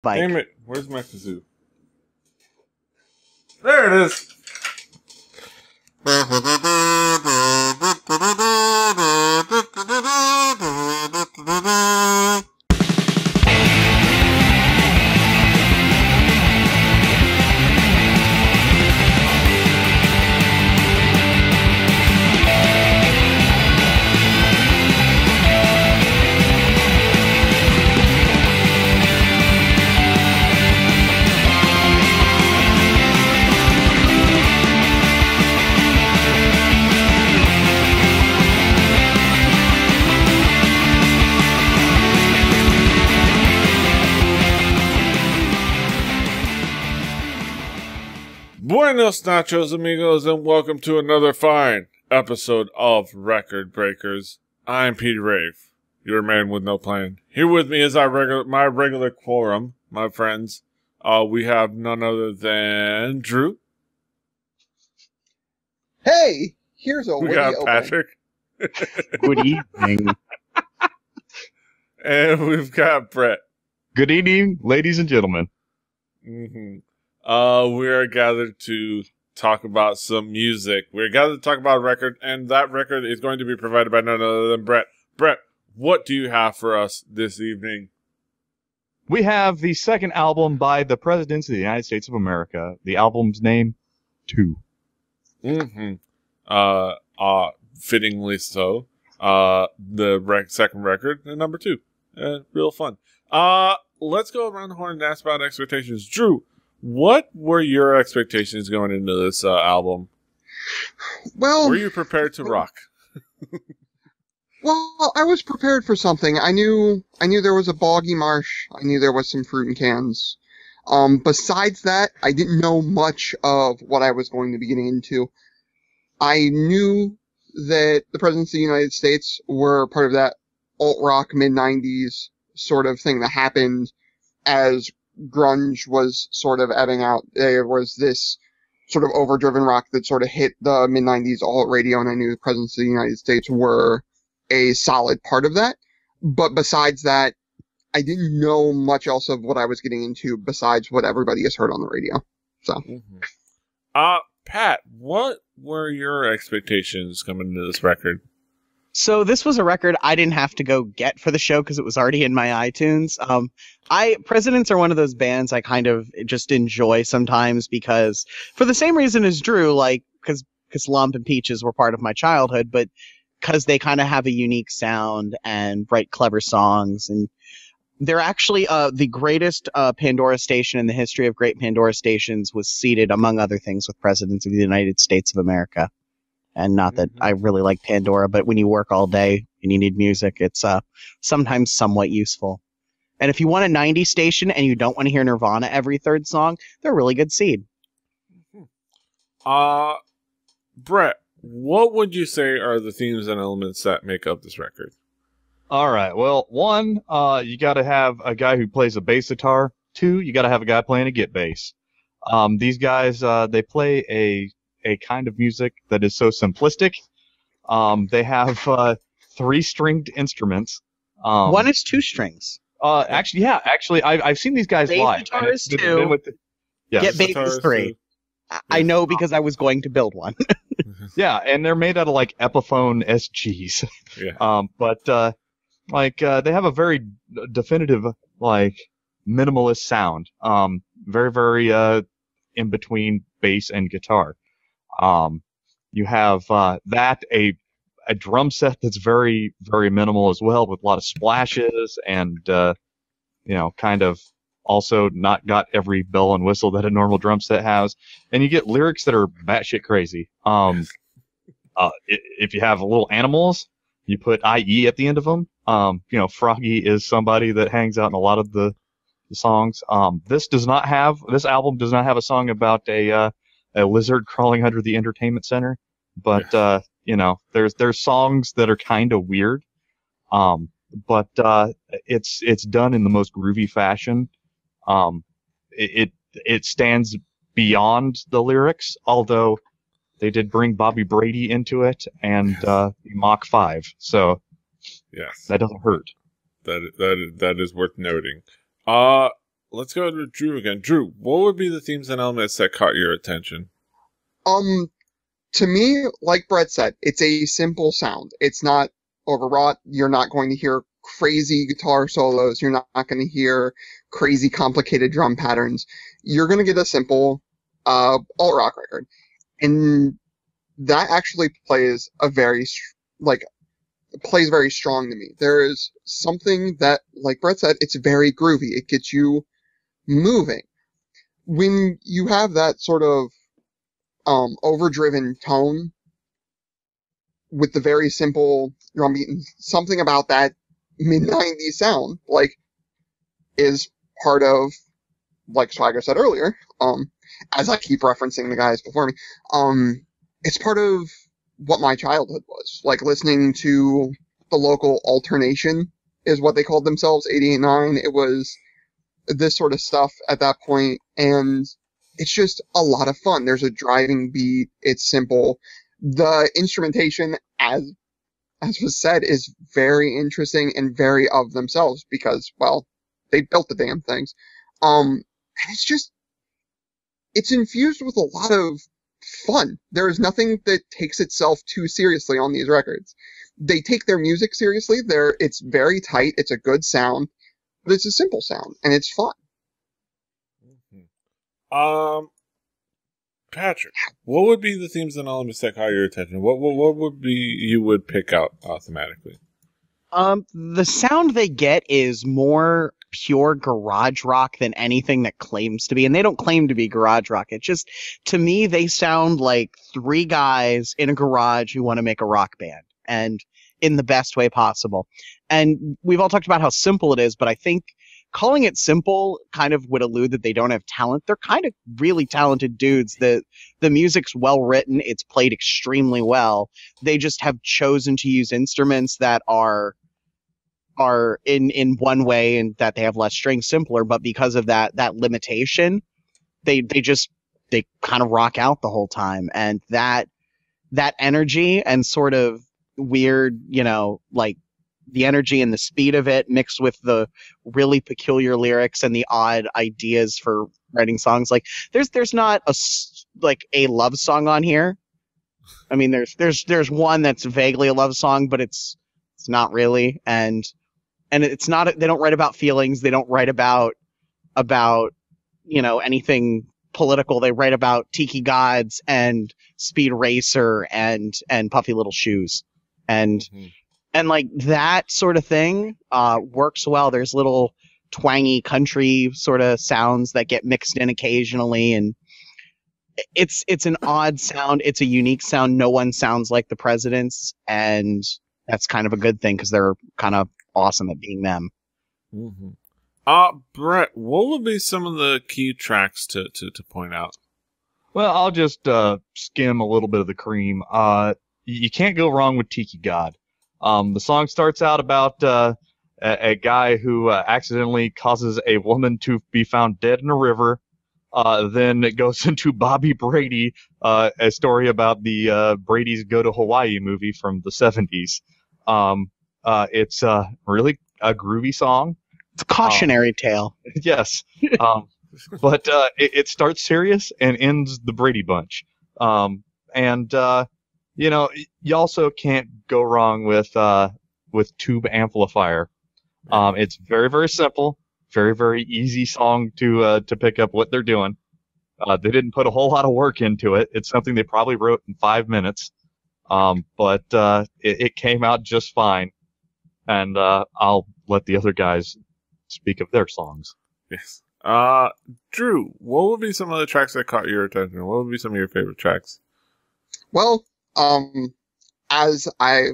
bike. Damn it. Where's my kazoo? There it is. Buenos nachos, amigos, and welcome to another fine episode of Record Breakers. I'm Peter Rave, your man with no plan. Here with me is my regular quorum, my friends. We have none other than Drew. Hey, here's a We got Patrick. Good evening. And we've got Brett. Good evening, ladies and gentlemen. We are gathered to talk about some music. We're gathered to talk about a record, and that record is going to be provided by none other than Brett. Brett, what do you have for us this evening? We have the second album by the Presidents of the United States of America. The album's name, 2. Fittingly so. The second record, and number 2. Real fun. Let's go around the horn and ask about expectations. Drew, what were your expectations going into this album? Well, were you prepared to rock? Well, I was prepared for something. I knew there was a boggy marsh. I knew there was some fruit and cans. Besides that, I didn't know much of what I was going to be getting into. I knew that the Presidents of the United States were part of that alt-rock mid-90s sort of thing that happened as grunge was sort of ebbing out. There was this sort of overdriven rock that sort of hit the mid-90s alt radio, and I knew the Presidents of the United States were a solid part of that. But besides that, I didn't know much else of what I was getting into besides what everybody has heard on the radio. So, Pat, what were your expectations coming into this record? So this was a record I didn't have to go get for the show because it was already in my iTunes. Presidents are one of those bands I kind of just enjoy sometimes because, for the same reason as Drew, like because Lump and Peaches were part of my childhood, but because they kind of have a unique sound and write clever songs, and they're actually the greatest Pandora station in the history of great Pandora stations was seated, among other things, with Presidents of the United States of America. And not that I really like Pandora, but when you work all day and you need music, it's sometimes somewhat useful. And if you want a 90s station and you don't want to hear Nirvana every third song, they're a really good seed. Brett, what would you say are the themes and elements that make up this record? All right. Well, 1, you got to have a guy who plays a bass guitar. 2, you got to have a guy playing a git bass. These guys, they play a kind of music that is so simplistic. They have 3-stringed instruments. 1 is 2 strings. Actually, I've seen these guys bass live. Guitar is 2. Get bass is 3. I know because I was going to build one. Yeah, and they're made out of like Epiphone SGs. Yeah. But they have a very definitive minimalist sound. Very, very in between bass and guitar. You have a drum set that's very, very minimal as well, with a lot of splashes and kind of also not got every bell and whistle that a normal drum set has. And you get lyrics that are batshit crazy. If you have little animals, you put IE at the end of them. Froggy is somebody that hangs out in a lot of the songs. This album does not have a song about a lizard crawling under the entertainment center, but there's songs that are kind of weird, but it's done in the most groovy fashion. It stands beyond the lyrics, although they did bring Bobby Brady into it and Mach 5, so yes, that doesn't hurt. That is worth noting. let's go to Drew again. Drew, what would be the themes and elements that caught your attention? To me, like Brett said, it's a simple sound. It's not overwrought. You're not going to hear crazy guitar solos. You're not going to hear crazy complicated drum patterns. You're going to get a simple alt-rock record. And that actually plays very strong to me. There is something that, like Brett said, it's very groovy. It gets you moving. When you have that sort of overdriven tone with the very simple drum beat, and something about that mid-90s sound, is part of, like Swagger said earlier, as I keep referencing the guys before me, it's part of what my childhood was. Like, listening to the local alternation is what they called themselves, 88.9. It was this sort of stuff at that point, and it's just a lot of fun. There's a driving beat. It's simple. The instrumentation, as was said, is very interesting and very of themselves because, well, they built the damn things. And it's infused with a lot of fun. There is nothing that takes itself too seriously on these records. They take their music seriously. It's very tight. It's a good sound, but it's a simple sound and it's fun. Patrick, what would be the themes and elements that caught your attention? What would be you would pick out thematically? The sound they get is more pure garage rock than anything that claims to be, and they don't claim to be garage rock. It just, to me, they sound like three guys in a garage who want to make a rock band, and in the best way possible. And we've all talked about how simple it is, but I think calling it simple kind of would allude that they don't have talent. They're kind of really talented dudes. The music's well written. It's played extremely well. They just have chosen to use instruments that are in one way and that they have less strings, simpler. But because of that limitation, they kind of rock out the whole time. And that energy and sort of weird, like the energy and the speed of it mixed with the really peculiar lyrics and the odd ideas for writing songs. Like there's not a love song on here. I mean, there's one that's vaguely a love song, but it's not really. And it's not, they don't write about feelings. They don't write about anything political. They write about tiki gods and Speed Racer and Puffy Little Shoes. And, And like that sort of thing works well. There's little twangy country sort of sounds that get mixed in occasionally, and it's an odd sound. It's a unique sound. No one sounds like the Presidents, and that's kind of a good thing because they're kind of awesome at being them. Brett, what would be some of the key tracks to point out? Well, I'll just skim a little bit of the cream. You can't go wrong with Tiki God. The song starts out about a guy who accidentally causes a woman to be found dead in a river. Then it goes into Bobby Brady, a story about the Brady's Go to Hawaii movie from the 70s. It's really a groovy song. It's a cautionary tale. Yes. But it starts serious and ends the Brady Bunch. You also can't go wrong with Tube Amplifier. It's very, very simple, very, very easy song to pick up what they're doing. They didn't put a whole lot of work into it. It's something they probably wrote in 5 minutes. But it came out just fine. And I'll let the other guys speak of their songs. Yes. Drew, what would be some of the tracks that caught your attention? What would be some of your favorite tracks? Well, as I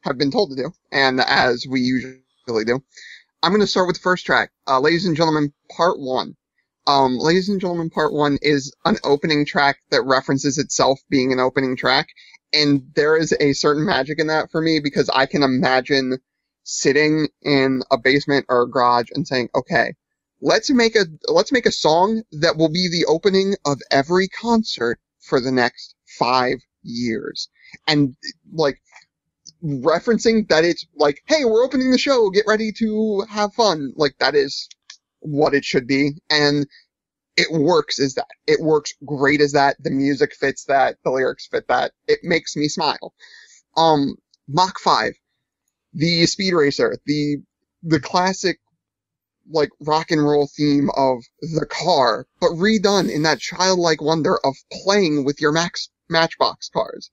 have been told to do, and as we usually do, I'm going to start with the first track. Ladies and Gentlemen, Part 1. Ladies and Gentlemen, Part 1 is an opening track that references itself being an opening track, and there is a certain magic in that for me because I can imagine sitting in a basement or a garage and saying, okay, let's make a song that will be the opening of every concert for the next 5 years. And like referencing that it's like, hey, we're opening the show, get ready to have fun. Like that is what it should be, and it works as that. It works great as that. The music fits that. The lyrics fit that. It makes me smile. Mach 5, the Speed Racer, the classic, like, rock and roll theme of the car, but redone in that childlike wonder of playing with your Matchbox cars,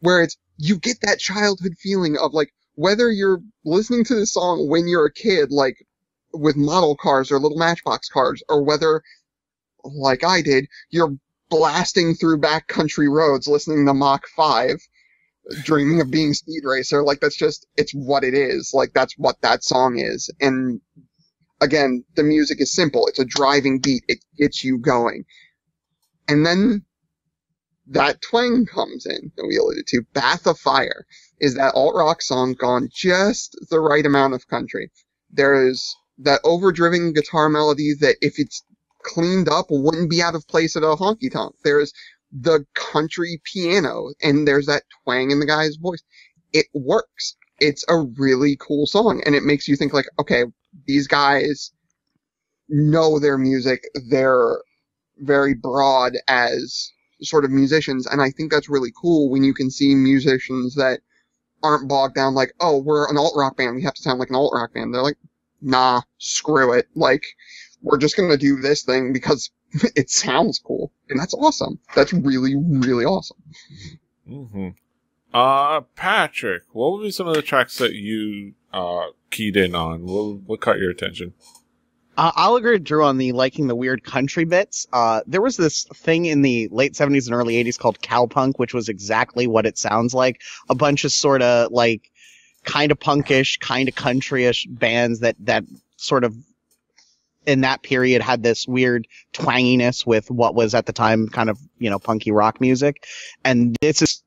where you get that childhood feeling of, like, whether you're listening to this song when you're a kid, like, with model cars or little Matchbox cars, or whether, like I did, you're blasting through backcountry roads listening to Mach 5, dreaming of being Speed Racer. Like, it's what it is. Like, that's what that song is. And again, the music is simple. It's a driving beat. It gets you going. And then that twang comes in that we alluded to. Bath of Fire is that alt-rock song gone just the right amount of country. There is that overdriven guitar melody that, if it's cleaned up, wouldn't be out of place at a honky-tonk. There's the country piano, and there's that twang in the guy's voice. It works. It's a really cool song, and it makes you think, like, okay, these guys know their music. They're very broad as sort of musicians, and I think that's really cool when you can see musicians that aren't bogged down like, oh, we're an alt-rock band, we have to sound like an alt-rock band. They're like, nah, screw it. Like, we're just gonna do this thing because it sounds cool. And that's awesome. That's really, really awesome. Mm-hmm. Patrick, what would be some of the tracks that you keyed in on? What caught your attention? I'll agree with Drew on the liking the weird country bits. There was this thing in the late 70s and early 80s called cowpunk, which was exactly what it sounds like. A bunch of sort of, like, kind of punkish, kind of countryish bands that sort of, in that period, had this weird twanginess with what was at the time kind of, punky rock music. And this is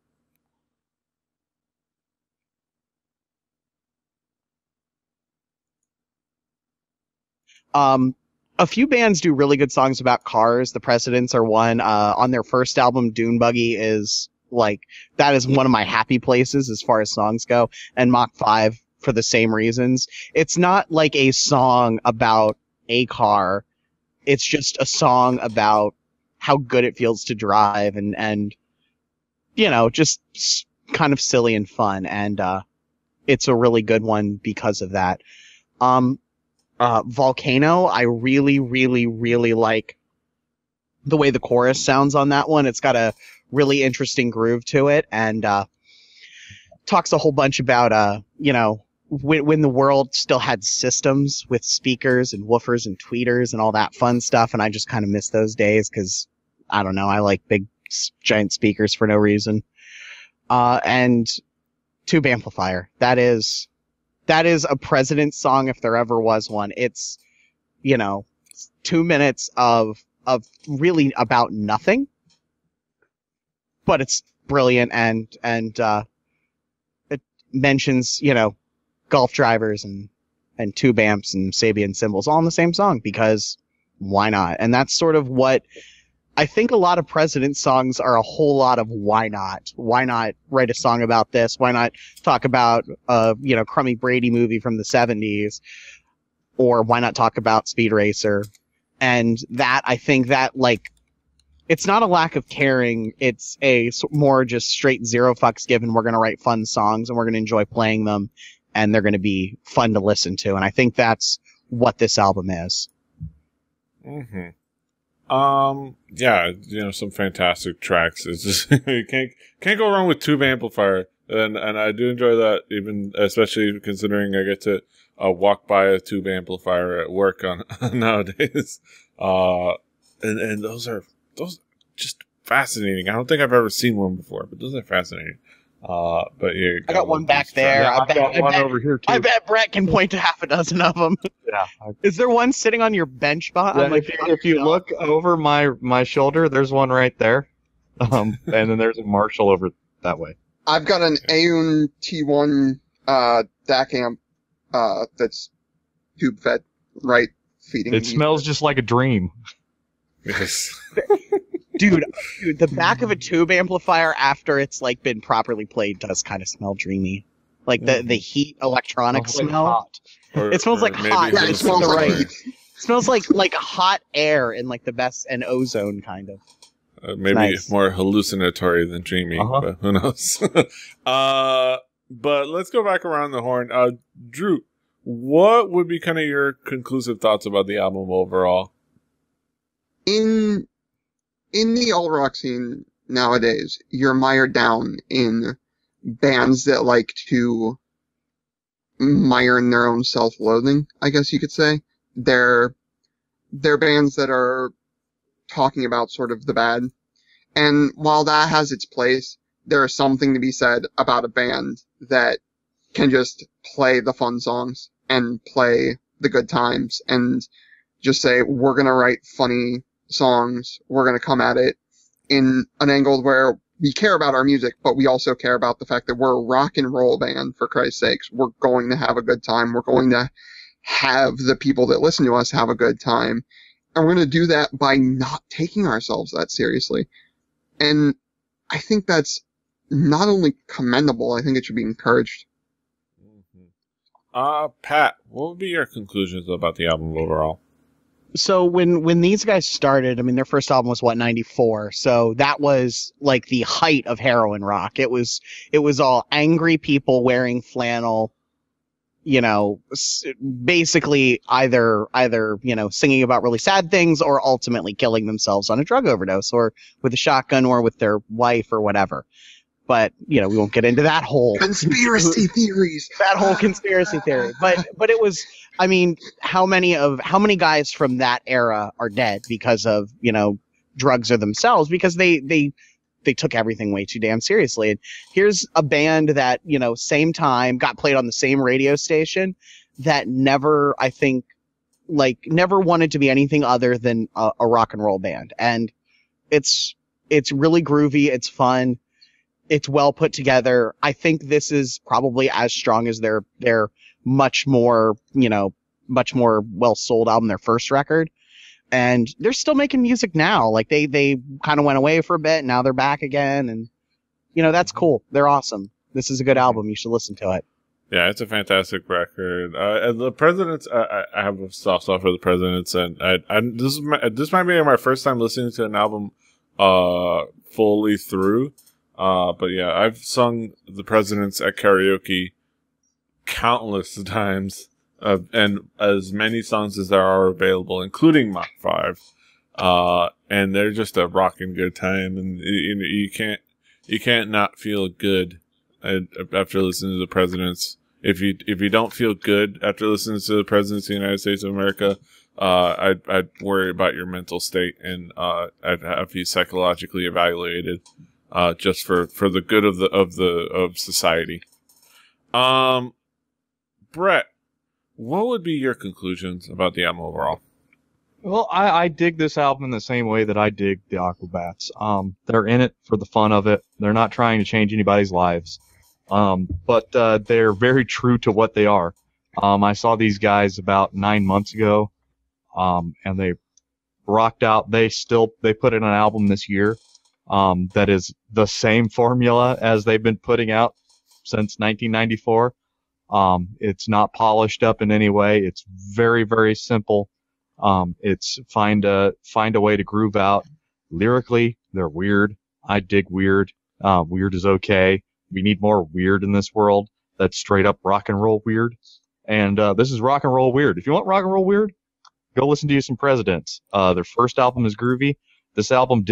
a few bands do really good songs about cars. The Presidents are one. On their first album, Dune Buggy is, like, that is one of my happy places as far as songs go. And Mach 5 for the same reasons. It's not like a song about a car. It's just a song about how good it feels to drive and just kind of silly and fun. And it's a really good one because of that. Volcano, I really, really, really like the way the chorus sounds on that one. It's got a really interesting groove to it, and talks a whole bunch about, when the world still had systems with speakers and woofers and tweeters and all that fun stuff, and I just kind of miss those days because, I don't know, I like big, giant speakers for no reason. And Tube Amplifier. That is a President song if there ever was one. It's, 2 minutes of really about nothing, but it's brilliant and it mentions, golf drivers and tube amps and Sabian cymbals all in the same song because why not? And that's sort of what I think a lot of President songs are, a whole lot of why not? Why not write a song about this? Why not talk about Crummy Brady movie from the 70s? Or why not talk about Speed Racer? And that, I think that, like, it's not a lack of caring. It's a more just straight zero fucks given. We're going to write fun songs and we're going to enjoy playing them and they're going to be fun to listen to. And I think that's what this album is. Mm-hmm. Yeah, some fantastic tracks. It's just, you can't go wrong with Tube Amplifier. And I do enjoy that, even, especially considering I get to walk by a Tube Amplifier at work on nowadays. And those are just fascinating. I don't think I've ever seen one before, but those are fascinating. But yeah, I got one back there. Yeah, I got one over here too. I bet Brett can point to half a dozen of them. Yeah. Is there one sitting on your bench spot? Yeah, if you look over my shoulder, there's one right there. And then there's a Marshall over that way. I've got an Aeon T1 DAC amp that's tube fed, right? Feeding. It smells just like a dream. Yes. Dude, the back of a tube amplifier after it's like been properly played does kind of smell dreamy. Like the heat electronic smell. Hot. It smells like hot. Yeah, it smells like heat. Smells like hot air and like the best and ozone kind of. Maybe nice. More hallucinatory than dreamy, but who knows? But let's go back around the horn. Drew, what would be kind of your conclusive thoughts about the album overall? In the alt rock scene nowadays, you're mired down in bands that like to mire in their own self-loathing, I guess you could say. They're bands that are talking about sort of the bad. And while that has its place, there is something to be said about a band that can just play the fun songs and play the good times and just say, we're going to write funny songs. We're going to come at it in an angle where we care about our music, but we also care about the fact that we're a rock and roll band, for Christ's sakes. We're going to have a good time. We're going to have the people that listen to us have a good time. And we're going to do that by not taking ourselves that seriously. And I think that's not only commendable, I think it should be encouraged. Pat, what would be your conclusions about the album overall? So when these guys started, I mean, their first album was 94. So that was like the height of heroin rock. It was all angry people wearing flannel, you know, basically either, you know, singing about really sad things or ultimately killing themselves on a drug overdose or with a shotgun or with their wife or whatever. But, you know, we won't get into that whole conspiracy theories. That whole conspiracy theory. But it was, I mean, how many guys from that era are dead because of, you know, drugs or themselves, because they took everything way too damn seriously. And here's a band that, you know, same time got played on the same radio station that never, I think, like never wanted to be anything other than a rock and roll band. And it's really groovy. It's fun. It's well put together. I think this is probably as strong as their much more well sold album, their first record. And they're still making music now. Like they kind of went away for a bit. Now they're back again. And, you know, that's cool. They're awesome. This is a good album. You should listen to it. Yeah, it's a fantastic record. And the Presidents, I have a soft spot for the Presidents. And this might be my first time listening to an album fully through. But yeah, I've sung the Presidents at karaoke countless times, and as many songs as there are available, including Mach 5. And they're just a rocking good time, and you can't not feel good after listening to the Presidents. If you don't feel good after listening to the Presidents of the United States of America, I'd worry about your mental state, and I'd have you psychologically evaluated. Just for the good of society. Brett, what would be your conclusions about the album overall? Well, I dig this album in the same way that I dig the Aquabats. They're in it for the fun of it. They're not trying to change anybody's lives. But they're very true to what they are. I saw these guys about 9 months ago, and they rocked out. They put in an album this year. That is the same formula as they've been putting out since 1994. It's not polished up in any way. It's very, very simple. It's find a way to groove out. Lyrically, they're weird. I dig weird. Weird is okay. We need more weird in this world. That's straight up rock and roll weird. And this is rock and roll weird. If you want rock and roll weird, go listen to some Presidents. Their first album is groovy. This album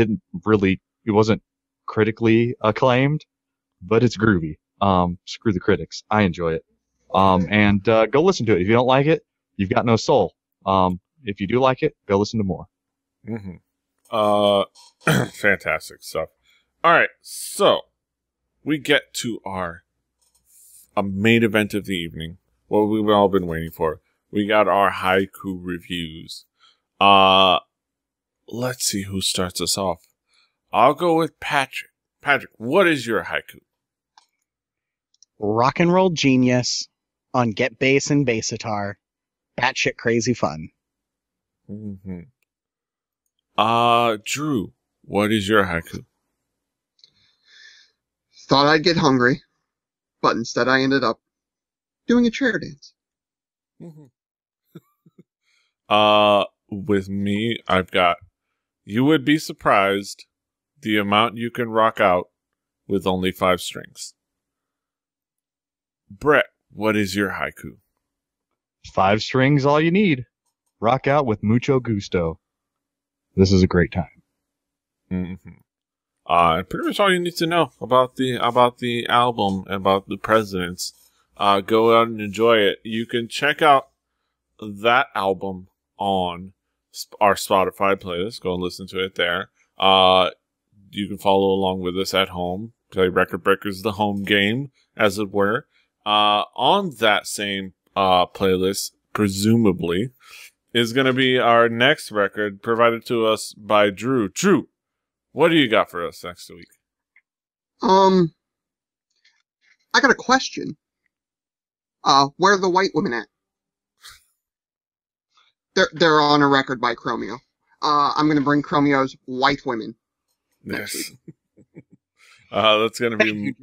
it wasn't critically acclaimed, but it's groovy. Screw the critics. I enjoy it. And go listen to it. If you don't like it, you've got no soul. If you do like it, go listen to more. Mm-hmm. Fantastic stuff. All right, so we get to a main event of the evening. What we've all been waiting for. We got our haiku reviews. Let's see who starts us off. I'll go with Patrick. Patrick, what is your haiku? Rock and roll genius on get bass and bass guitar. Batshit crazy fun. Mm-hmm. Drew, what is your haiku? Thought I'd get hungry, but instead I ended up doing a chair dance. Mm-hmm. With me, I've got, you would be surprised the amount you can rock out with only 5 strings. Brett, what is your haiku? 5 strings, all you need. Rock out with mucho gusto. This is a great time. Mm-hmm. Pretty much all you need to know about the album, about the presidents. Go out and enjoy it. You can check out that album on our Spotify playlist. Go and listen to it there. You can follow along with us at home. Play Record Breakers, the home game, as it were. On that same playlist, presumably, is going to be our next record provided to us by Drew. Drew, what do you got for us next week? I got a question. Where are the white women at? They're on a record by Chromeo. I'm going to bring Chromeo's White Women next week. That's going to be...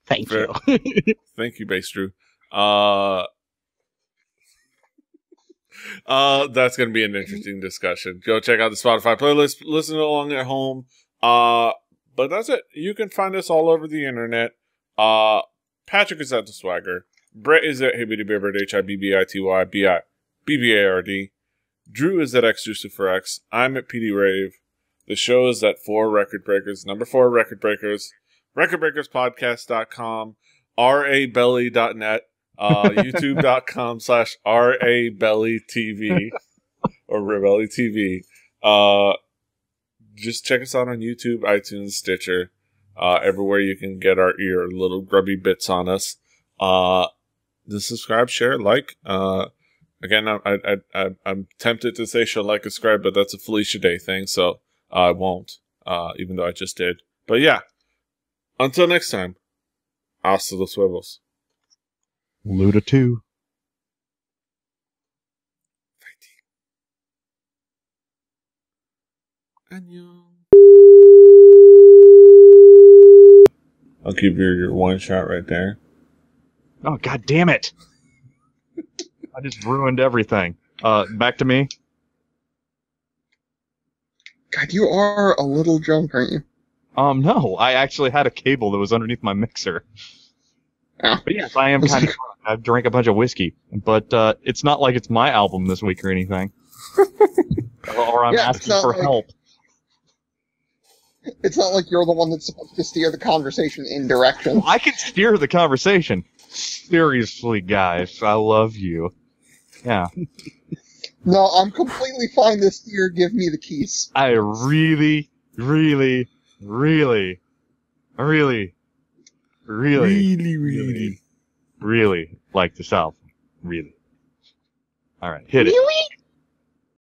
Thank you, Drew. Thank you. Thank you, Bass Drew. That's going to be an interesting discussion. Go check out the Spotify playlist. Listen along at home. But that's it. You can find us all over the internet. Patrick is at The Swagger. Brett is at HibbityBibbard, HIBBITYBIBBARD. Drew is at XJuciferX. I'm at PD Rave. The show is at 4 Record Breakers. Number 4 Record Breakers. RecordBreakersPodcast.com. rabelly.net. YouTube.com/RABellyTV or Rebelly TV. Just check us out on YouTube, iTunes, Stitcher, everywhere you can get our little grubby bits on us. The subscribe, share, like. Again, I'm tempted to say she'll like, subscribe, but that's a Felicia Day thing, so I won't, even though I just did. But yeah, until next time, hasta los huevos. Luda 2. Annyeong. I'll keep your one shot right there. Oh, god damn it! I just ruined everything. Back to me. God, you are a little drunk, aren't you? No, I actually had a cable that was underneath my mixer. Oh. But yes, I am kind of drunk. I've drank a bunch of whiskey, but it's not like it's my album this week or anything. Or I'm asking for help. It's not like you're the one that's supposed to steer the conversation in direction. I can steer the conversation. Seriously, guys, I love you. Yeah. No, I'm completely fine to steer. Give me the keys. I really, really, really, really, really like this album. Really. All right, hit it. Really?